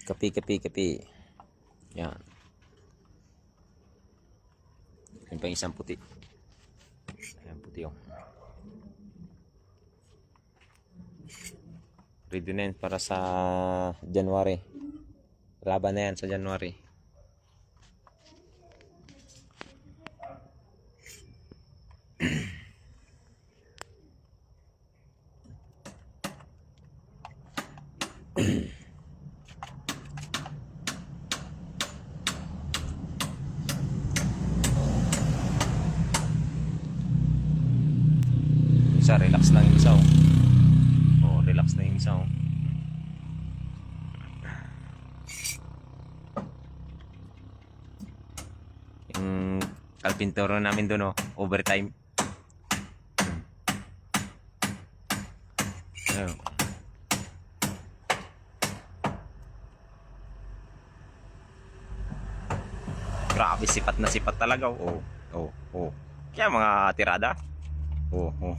Kapi, kapi, kapi. Yan. Yan pa yung isang puti. Ayan, puti yung. Ready na yan para sa January. Laban na yan sa January. Isa, relax lang yung isa, oh. Oh, relax na yung isa, oh. Yung kalpintero namin doon, oh, overtime. Ayun. Grabe, sipat na sipat talaga, oh. Oh, oh. Kaya mga tirada. Oh, oh.